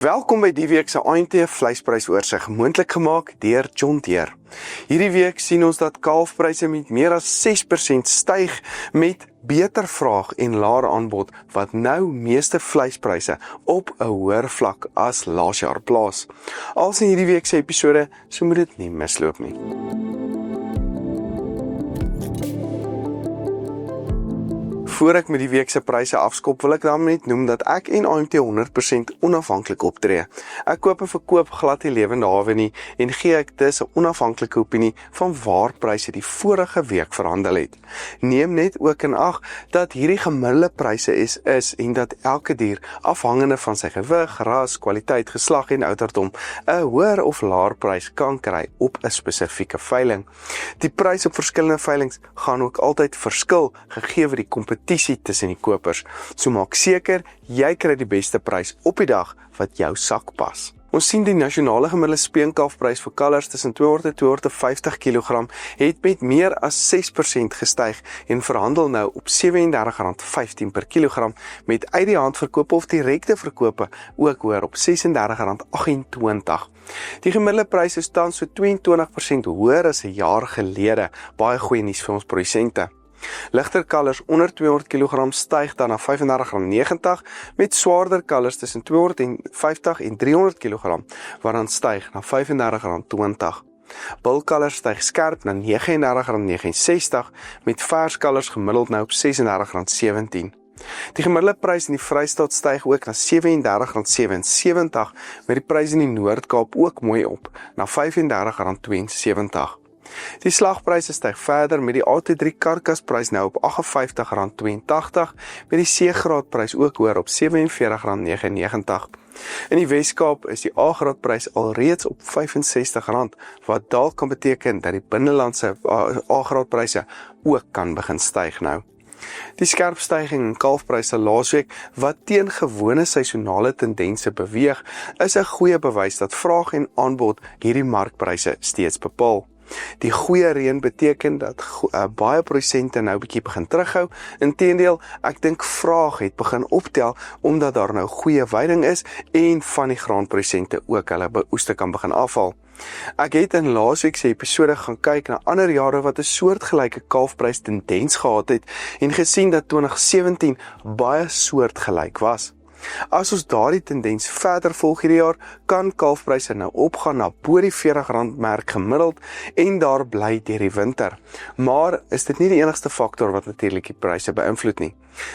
Welkom by die week se ANT vleisprysoorsigg, moontlik gemaak deur John Deere. Hierdie week sien ons dat kalfpryse met meer as 6% styg met beter vraag en laer aanbod wat nou meeste vleispryse op 'n hoër vlak as laas jaar plaas. Als in hierdie week se episode, so moet dit nie misloop nie. Voor ek met die week se pryse afskop, wil ek dan net noem dat ek en AMT 100% onafhanklik optree. Ek koop en verkoop glad nie lewende hawe nie en gee ek dus 'n onafhanklike opinie van waar pryse die vorige week verhandel het. Neem net ook in ag dat hierdie gemiddelde pryse is en dat elke dier afhangende van sy gewig, ras, kwaliteit, geslag en ouderdom 'n hoër of laer prys kan kry op 'n spesifieke veiling. Die prys op verskillende veilings gaan ook altyd verskil gegee die kompetisie tussen die kopers. So maak seker, jy kry die beste prys op die dag wat jou sak pas. Ons sien die nasionale gemiddelde speenkalfprys vir kalvers tussen 200 en 250 kg het met meer as 6% gestyg en verhandel nou op R37.15 per kilogram met uit die hand verkope of direkte verkope ook hoër op R36.28. Die gemiddelde prys is tans so 22% hoër as 'n jaar gelede. Baie goeie nuus vir ons produsente. Ligter kalvers onder 200 kg styg dan na R35.90 met swaarder kalvers tussen 250 en 300 kg wat dan styg na R35.20. Bulkalvers styg skerp na R39.69 met vars kalvers gemiddeld nou op R36.17. Die gemiddelde prys in die Vrystaat styg ook na R37.77 met die prys in die Noord-Kaap ook mooi op na R35.72. Die slagpryse styg verder met die AT3 karkasprys nou op R58.82 met die C-graadprys ook hoër op R47.99. In die Weskaap is die A-graadprys alreeds op R65 wat dalk kan beteken dat die binnelandse A-graadpryse ook kan begin styg nou. Die skerp styging in kalfpryse laasweek wat teen gewone seisonale tendense beweeg, is 'n goeie bewys dat vraag en aanbod hierdie markpryse steeds bepaal. Die goeie reën beteken dat baie produsente nou bietjie begin terughou. Inteendeel, ek dink vraag het begin optel omdat daar nou goeie veiding is en van die graanprodusente ook hulle oeste kan begin afhaal. Ek het in laasweek se episode gaan kyk na ander jare wat 'n soortgelyke kalfprys tendens gehad het en gesien dat 2017 baie soortgelyk was. As ons daardie tendens verder volg hierdie jaar, kan kalfpryse nou opgaan na bo die R40 merk gemiddeld en daar bly deur die winter. Maar is dit nie die enigste faktor wat natuurlik die pryse beïnvloed nie.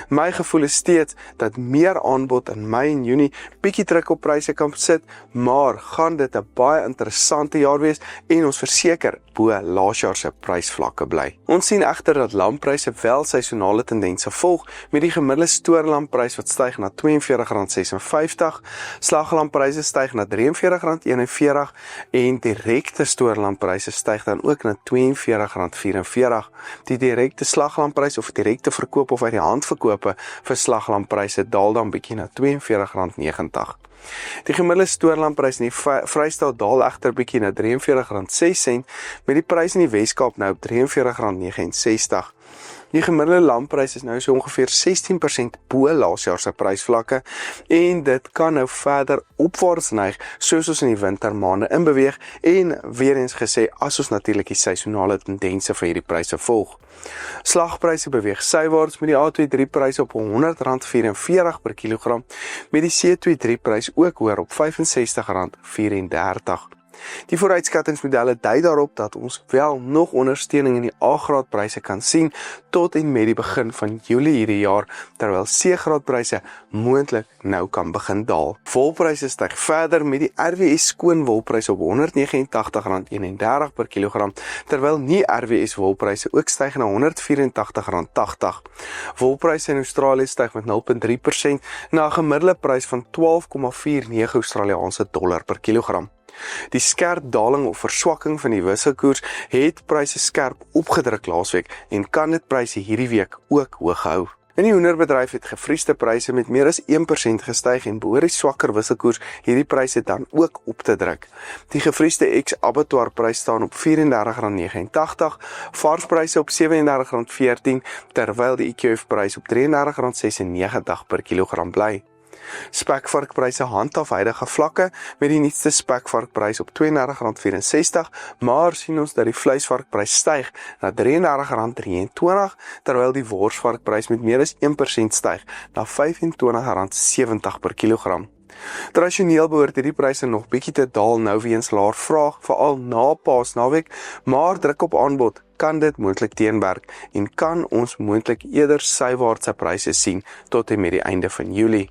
My gevoel is steeds dat meer aanbod in Mei en Junie bietjie druk op pryse kan sit, maar gaan dit 'n baie interessante jaar wees en ons verseker bo laas jaar se prysvlakke bly. Ons sien egter dat lampryse wel seisonale tendense volg met die gemiddelde stoorlamprys wat styg na R42.56, slaglampryse styg na R43.41 en direkte stoorlampryse styg dan ook na R42.44. Die direkte slaglamprys of direkte verkoop of uit die hand verkope vir slaglampryse daal dan bietjie na R42.90. Die gemiddelde stoorlamprys in die Vrystaat daal egter bietjie na R43.06 met die prys in die Weskaap nou op R43.69. Die gemiddelde lamprys is nou so ongeveer 16% bo laas jaar se prysvlakke en dit kan nou verder opwaarts neig soos ons in die wintermaande inbeweeg en weer eens gesê as ons natuurlik die seisonale tendense vir hierdie pryse volg. Slagpryse beweeg sywaarts met die A23 prys op R100.44 per kilogram met die C23 prys ook hoër op R65.34. Die vooruitskattingsmodelle dui daarop dat ons wel nog ondersteuning in die A-graadpryse kan sien tot en met die begin van Julie hierdie jaar, terwyl C-graadpryse moontlik nou kan begin daal. Wolpryse styg verder met die RWS skoonwolpryse op R189.31 per kilogram, terwyl nie RWS wolpryse ook styg na R184.80. Wolpryse in Australië styg met 0.3% na 'n gemiddelde prys van $12.49 Australiese dollar per kilogram. Die skerp daling of verswakking van die wisselkoers het pryse skerp opgedruk laasweek en kan dit pryse hierdie week ook hoog hou. In die hoenderbedryf het gevriesde pryse met meer as 1% gestyg en behoort die swakker wisselkoers hierdie pryse dan ook op te druk. Die gevriesde ex-abattoir prys staan op R34.89, varspryse op R37.14, terwyl die IQF prys op R33.96 per kilogram bly. Spekvarkpryse handhaaf huidige vlakke met die nuutste spekvarkprys op R32.64, maar sien ons dat die vleisvarkprys styg na R33.23, terwyl die worsvarkprys met meer as 1% styg na R25.70 per kilogram. Tradisioneel behoort hierdie pryse nog bietjie te daal nou weens laer vraag, veral na Paasnaweek, maar druk op aanbod kan dit moontlik teenwerk en kan ons moontlik eerder sywaartse pryse sien tot en met die einde van Julie.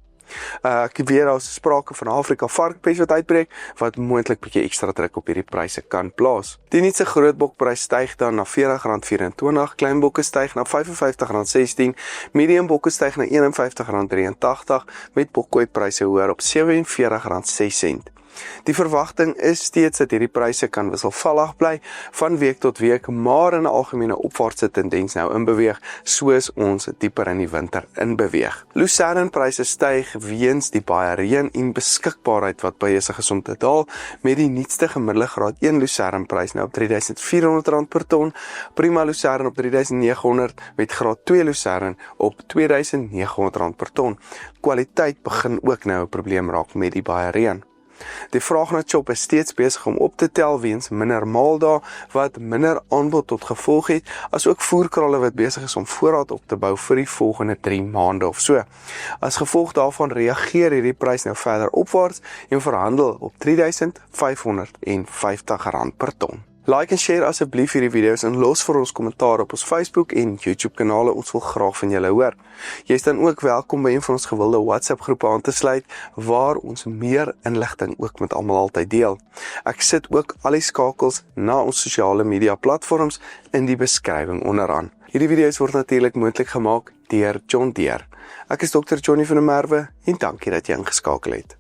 Ek weet daar is sprake van Afrika varkpes wat uitbreek, wat moontlik bietjie ekstra druk op hierdie pryse kan plaas. Die nuutste grootbokprys styg dan na R40.24, kleinbokke styg na R55.16, mediumbokke styg na R51.83, met bokkooipryse hoër op R47.06. Die verwagting is steeds dat hierdie pryse kan wisselvallig bly van week tot week, maar in 'n algemene opwaartse tendens nou inbeweeg, soos ons dieper in die winter inbeweeg. Lucernpryse styg weens die baie reën en beskikbaarheid wat besig is om te daal, met die nuutste gemiddelde graad 1 lucernprys nou op R3.400 per ton, prima lucern op R3.900, met graad 2 lucern op R2.900 per ton. Kwaliteit begin ook nou 'n probleem raak met die baie reën. Die vraag na chop is steeds besig om op te tel weens minder maaldae wat minder aanbod tot gevolg het, as ook voerkralle wat besig is om voorraad op te bou vir die volgende 3 maande of so. As gevolg daarvan reageer hierdie prys nou verder opwaarts en verhandel op R3.550 per ton. Like en share asseblief hierdie video's en los vir ons kommentaar op ons Facebook en YouTube kanale, ons wil graag van julle hoor. Jy is dan ook welkom by een van ons gewilde WhatsApp groepe aan te sluit, waar ons meer inligting ook met almal altyd deel. Ek sit ook al die skakels na ons sosiale media platforms in die beskrywing onderaan. Hierdie video's word natuurlik moontlik gemaak deur John Deere. Ek is Dr. Johnny van der Merwe en dankie dat jy ingeskakel het.